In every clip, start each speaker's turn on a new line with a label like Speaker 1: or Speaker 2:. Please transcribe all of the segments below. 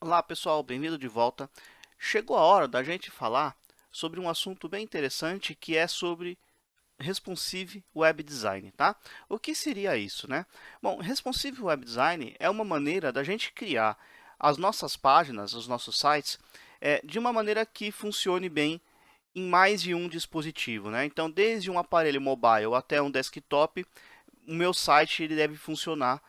Speaker 1: Olá pessoal, bem-vindo de volta. Chegou a hora da gente falar sobre um assunto bem interessante que é sobre Responsive Web Design, tá? O que seria isso, né? Bom, Responsive Web Design é uma maneira da gente criar as nossas páginas, os nossos sites, de uma maneira que funcione bem em mais de um dispositivo, né? Então, desde um aparelho mobile até um desktop, o meu site ele deve funcionar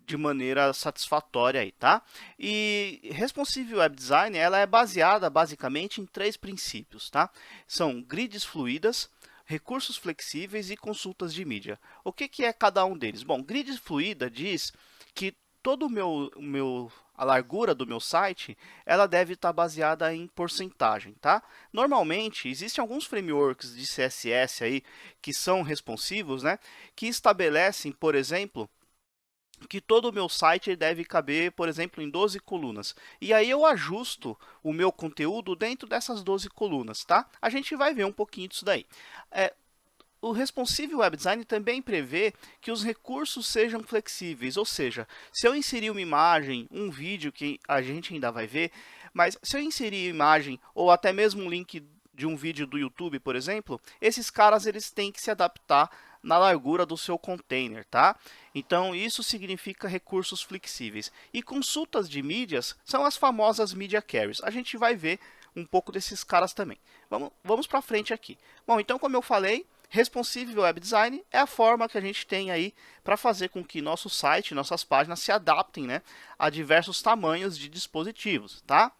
Speaker 1: de maneira satisfatória aí, tá? E Responsive Web Design, ela é baseada basicamente em três princípios, tá? São grids fluidas, recursos flexíveis e consultas de mídia. O que é cada um deles? Bom, grid fluida diz que todo a largura do meu site, ela deve estar baseada em porcentagem, tá? Normalmente, existem alguns frameworks de CSS aí que são responsivos, né? Que estabelecem, por exemplo, que todo o meu site deve caber, por exemplo, em 12 colunas. E aí eu ajusto o meu conteúdo dentro dessas 12 colunas, tá? A gente vai ver um pouquinho disso daí. O Responsive Web Design também prevê que os recursos sejam flexíveis, ou seja, se eu inserir uma imagem, um vídeo que a gente ainda vai ver, mas se eu inserir imagem ou até mesmo um link de um vídeo do YouTube, por exemplo, esses caras eles têm que se adaptar na largura do seu container, tá? Então isso significa recursos flexíveis. E consultas de mídias são as famosas media carriers. A gente vai ver um pouco desses caras também. Vamos para frente aqui. Bom, então como eu falei, Responsive Web Design é a forma que a gente tem aí para fazer com que nosso site, nossas páginas se adaptem, né, a diversos tamanhos de dispositivos, tá?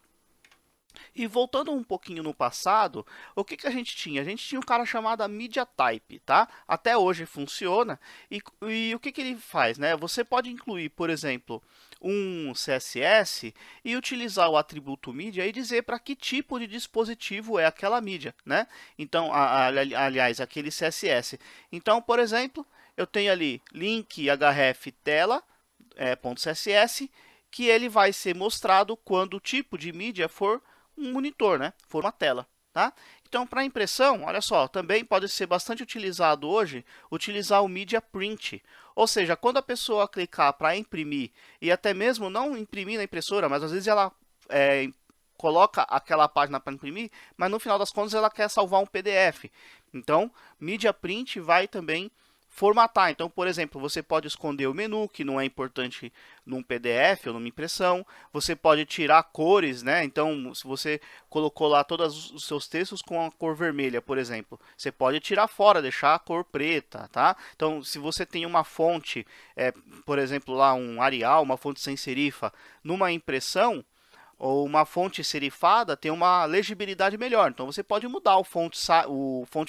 Speaker 1: E voltando um pouquinho no passado, o que a gente tinha? A gente tinha um cara chamado MediaType, tá? Até hoje funciona. E o que ele faz, né? Você pode incluir, por exemplo, um CSS e utilizar o atributo mídia e dizer para que tipo de dispositivo é aquela mídia, né? Então, aliás, aquele CSS. Então, por exemplo, eu tenho ali link href tela, .css, que ele vai ser mostrado quando o tipo de mídia for um monitor, né? For uma tela, tá? Então, para impressão, olha só, também pode ser bastante utilizado hoje, utilizar o Media Print. Ou seja, quando a pessoa clicar para imprimir, e até mesmo não imprimir na impressora, mas às vezes ela coloca aquela página para imprimir, mas no final das contas ela quer salvar um PDF. Então, Media Print vai também formatar. Então, por exemplo, você pode esconder o menu, que não é importante num PDF ou numa impressão. Você pode tirar cores, né? Então, se você colocou lá todos os seus textos com a cor vermelha, por exemplo, você pode tirar fora, deixar a cor preta, tá? Então, se você tem uma fonte, por exemplo, lá um Arial, uma fonte sem serifa, numa impressão, ou uma fonte serifada tem uma legibilidade melhor. Então você pode mudar o font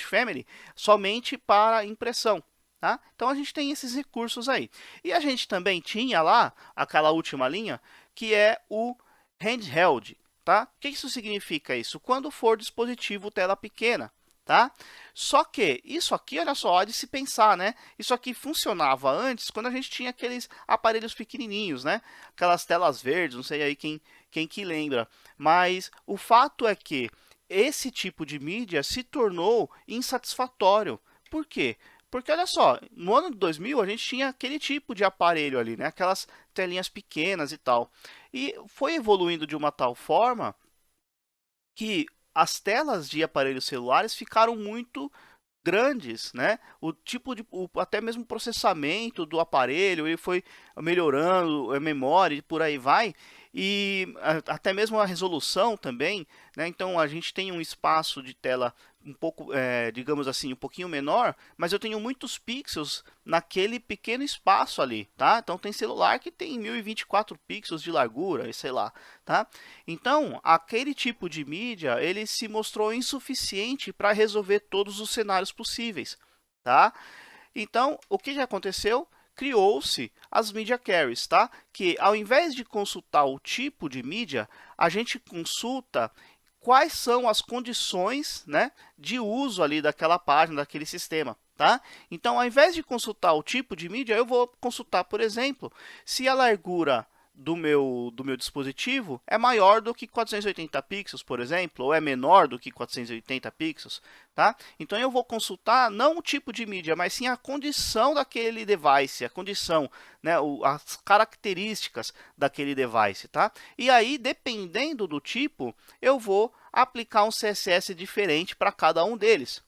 Speaker 1: family somente para impressão. Tá? Então a gente tem esses recursos aí. E a gente também tinha lá aquela última linha que é o handheld. Tá? O que isso significa isso? Quando for dispositivo tela pequena. Tá? Só que isso aqui, olha só, de se pensar, né? Isso aqui funcionava antes quando a gente tinha aqueles aparelhos pequenininhos, né? Aquelas telas verdes, não sei aí quem que lembra. Mas o fato é que esse tipo de mídia se tornou insatisfatório. Por quê? Porque olha só, no ano de 2000 a gente tinha aquele tipo de aparelho ali, né? Aquelas telinhas pequenas e tal. E foi evoluindo de uma tal forma que as telas de aparelhos celulares ficaram muito grandes, né? O tipo de, até mesmo o processamento do aparelho, ele foi melhorando, a memória e por aí vai, e até mesmo a resolução também, né? Então a gente tem um espaço de tela um pouco, digamos assim, um pouquinho menor, mas eu tenho muitos pixels naquele pequeno espaço ali, tá? Então tem celular que tem 1024 pixels de largura, e sei lá, tá? Então, aquele tipo de mídia, ele se mostrou insuficiente para resolver todos os cenários possíveis, tá? Então, o que já aconteceu? Criou-se as media carriers, tá? Que ao invés de consultar o tipo de mídia, a gente consulta quais são as condições, né, de uso ali daquela página, daquele sistema. Tá? Então, ao invés de consultar o tipo de mídia, eu vou consultar, por exemplo, se a largura do meu dispositivo é maior do que 480 pixels, por exemplo, ou é menor do que 480 pixels, tá? Então eu vou consultar não o tipo de mídia, mas sim a condição daquele device, a condição, né, as características daquele device, tá? E aí, dependendo do tipo, eu vou aplicar um CSS diferente para cada um deles,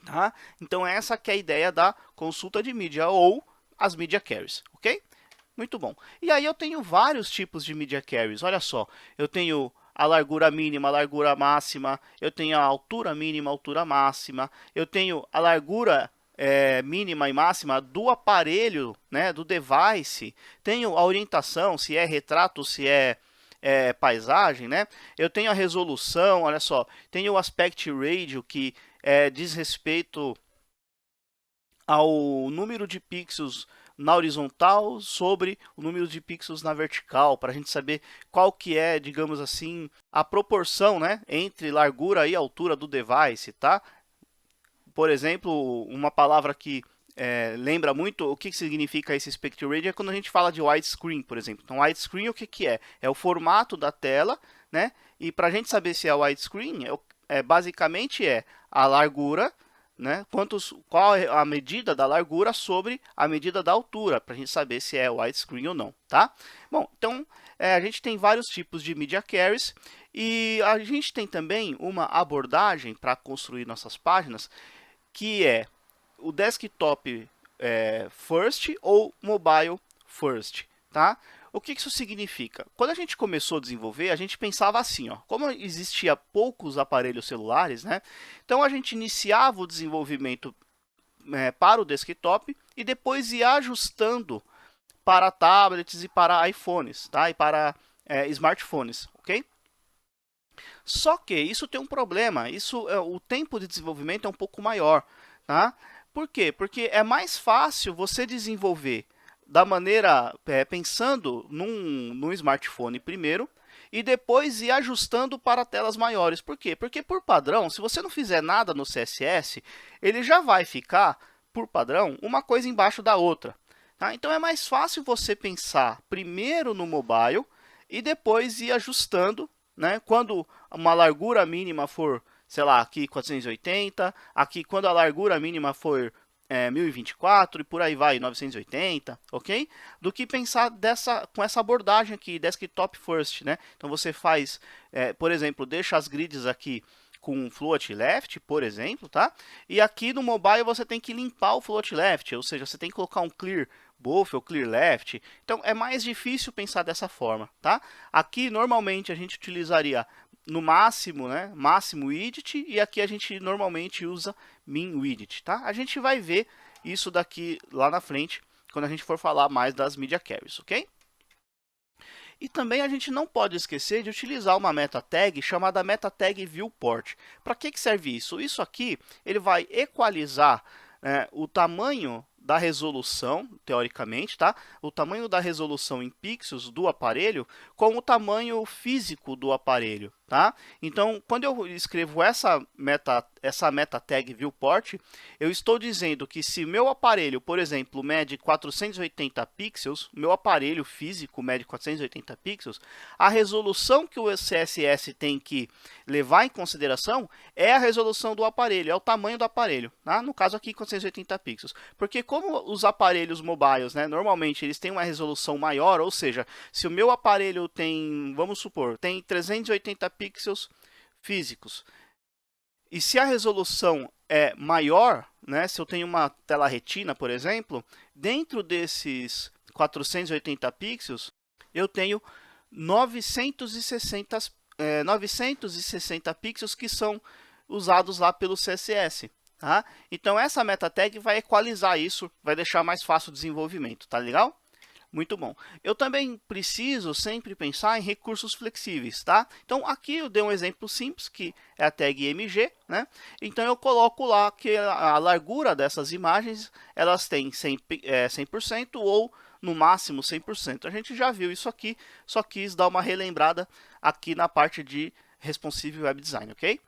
Speaker 1: tá? Então essa que é a ideia da consulta de mídia ou as media carries, ok? Muito bom. E aí eu tenho vários tipos de media carries. Olha só, eu tenho a largura mínima, a largura máxima, eu tenho a altura mínima, a altura máxima, eu tenho a largura mínima e máxima do aparelho, né, do device, tenho a orientação, se é retrato, se é paisagem, né? Eu tenho a resolução, olha só, tenho o aspect ratio que diz respeito ao número de pixels na horizontal sobre o número de pixels na vertical, para a gente saber qual que é, digamos assim, a proporção, né, entre largura e altura do device, tá? Por exemplo, uma palavra que lembra muito o que significa esse aspect ratio é quando a gente fala de widescreen, por exemplo. Então, widescreen o que que é? É o formato da tela, né? E para a gente saber se é widescreen, basicamente é a largura, né? Qual é a medida da largura sobre a medida da altura, para a gente saber se é widescreen ou não, tá? Bom, então a gente tem vários tipos de media carries e a gente tem também uma abordagem para construir nossas páginas que é o desktop first ou mobile first, tá? O que isso significa? Quando a gente começou a desenvolver, a gente pensava assim, ó, como existia poucos aparelhos celulares, né? Então a gente iniciava o desenvolvimento para o desktop e depois ia ajustando para tablets e para iPhones, tá? E para smartphones, ok? Só que isso tem um problema, o tempo de desenvolvimento é um pouco maior, tá? Por quê? Porque é mais fácil você desenvolver da maneira, pensando num smartphone primeiro, e depois ir ajustando para telas maiores. Por quê? Porque por padrão, se você não fizer nada no CSS, ele já vai ficar, por padrão, uma coisa embaixo da outra. Tá? Então é mais fácil você pensar primeiro no mobile e depois ir ajustando, né? Quando uma largura mínima for, sei lá, aqui 480, aqui quando a largura mínima for 1024 e por aí vai, 980, ok? Do que pensar com essa abordagem aqui, desktop first, né? Então você faz, por exemplo, deixa as grids aqui com float left, por exemplo, tá? E aqui no mobile você tem que limpar o float left, ou seja, você tem que colocar um clear both ou clear left. Então é mais difícil pensar dessa forma, tá? Aqui normalmente a gente utilizaria no máximo, né, máximo widget, e aqui a gente normalmente usa min widget, tá? A gente vai ver isso daqui lá na frente, quando a gente for falar mais das media carries, ok? E também a gente não pode esquecer de utilizar uma meta tag chamada meta tag viewport. Para que serve isso? Isso aqui ele vai equalizar o tamanho da resolução, teoricamente, tá? O tamanho da resolução em pixels do aparelho com o tamanho físico do aparelho, tá? Então, quando eu escrevo essa meta tag viewport, eu estou dizendo que se meu aparelho, por exemplo, mede 480 pixels, meu aparelho físico mede 480 pixels, a resolução que o CSS tem que levar em consideração é a resolução do aparelho, é o tamanho do aparelho, tá? No caso aqui 480 pixels, porque como os aparelhos mobiles, né, normalmente eles têm uma resolução maior, ou seja, se o meu aparelho tem, vamos supor, tem 380 pixels físicos, e se a resolução é maior, né, se eu tenho uma tela retina, por exemplo, dentro desses 480 pixels, eu tenho 960 pixels que são usados lá pelo CSS. Tá? Então, essa meta tag vai equalizar isso, vai deixar mais fácil o desenvolvimento, tá legal? Muito bom. Eu também preciso sempre pensar em recursos flexíveis, tá? Então, aqui eu dei um exemplo simples, que é a tag MG, né? Então, eu coloco lá que a largura dessas imagens, elas têm 100% ou, no máximo, 100%. A gente já viu isso aqui, só quis dar uma relembrada aqui na parte de Responsive Web Design, ok?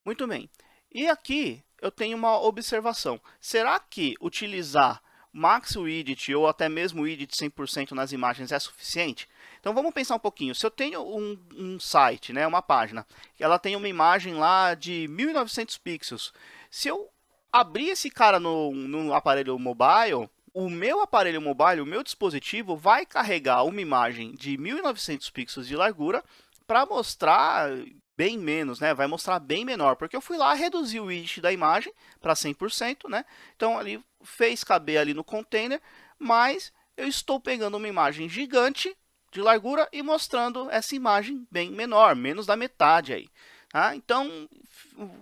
Speaker 1: Muito bem. E aqui eu tenho uma observação. Será que utilizar Max Widget ou até mesmo Widget 100% nas imagens é suficiente? Então vamos pensar um pouquinho. Se eu tenho um site, né, uma página, ela tem uma imagem lá de 1900 pixels. Se eu abrir esse cara no aparelho mobile, o meu aparelho mobile, o meu dispositivo, vai carregar uma imagem de 1900 pixels de largura para mostrar bem menos, né? Vai mostrar bem menor, porque eu fui lá reduzir o widget da imagem para 100%, né? Então ali fez caber ali no container, mas eu estou pegando uma imagem gigante de largura e mostrando essa imagem bem menor, menos da metade aí. Tá? Então,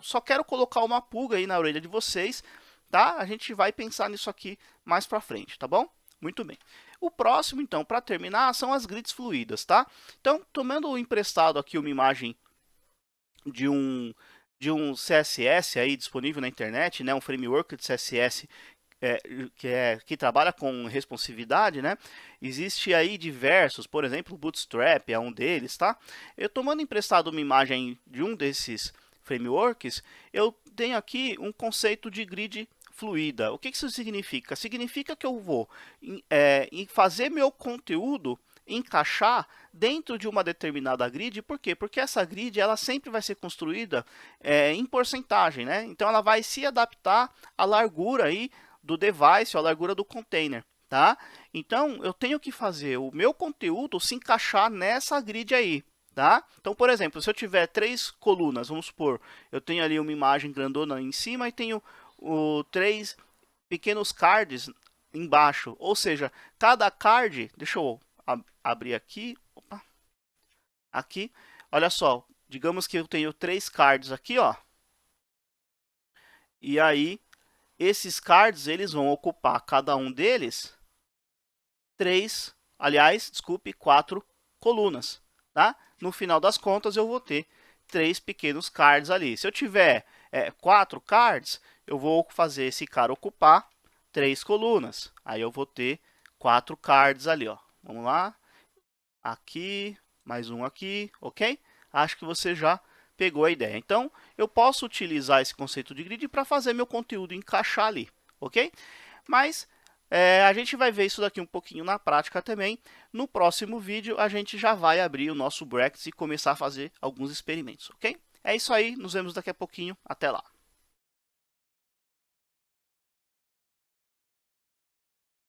Speaker 1: só quero colocar uma pulga aí na orelha de vocês, tá? A gente vai pensar nisso aqui mais para frente, tá bom? Muito bem. O próximo, então, para terminar, são as grids fluídas, tá? Então, tomando emprestado aqui uma imagem de um CSS aí disponível na internet, né? Um framework de CSS que trabalha com responsividade, né? Existe aí diversos, por exemplo, o Bootstrap é um deles, tá? Eu tomando emprestado uma imagem de um desses frameworks, eu tenho aqui um conceito de grid fluida. O que isso significa? Significa que eu vou fazer meu conteúdo encaixar dentro de uma determinada grid. Por quê? Porque essa grid ela sempre vai ser construída em porcentagem, né? Então ela vai se adaptar à largura aí do device, à largura do container, tá? Então eu tenho que fazer o meu conteúdo se encaixar nessa grid aí. Tá? Então, por exemplo, se eu tiver 3 colunas, vamos supor, eu tenho ali uma imagem grandona em cima e tenho 3 pequenos cards embaixo. Ou seja, cada card, deixa eu abrir aqui, opa, aqui, olha só, digamos que eu tenho 3 cards aqui, ó. E aí, esses cards, eles vão ocupar cada um deles 4 colunas, tá? No final das contas, eu vou ter 3 pequenos cards ali. Se eu tiver 4 cards, eu vou fazer esse cara ocupar 3 colunas. Aí eu vou ter 4 cards ali, ó. Vamos lá. Aqui, mais um aqui, ok? Acho que você já pegou a ideia. Então, eu posso utilizar esse conceito de grid para fazer meu conteúdo encaixar ali, ok? Mas a gente vai ver isso daqui um pouquinho na prática também. No próximo vídeo, a gente já vai abrir o nosso brackets e começar a fazer alguns experimentos, ok? É isso aí, nos vemos daqui a pouquinho. Até lá!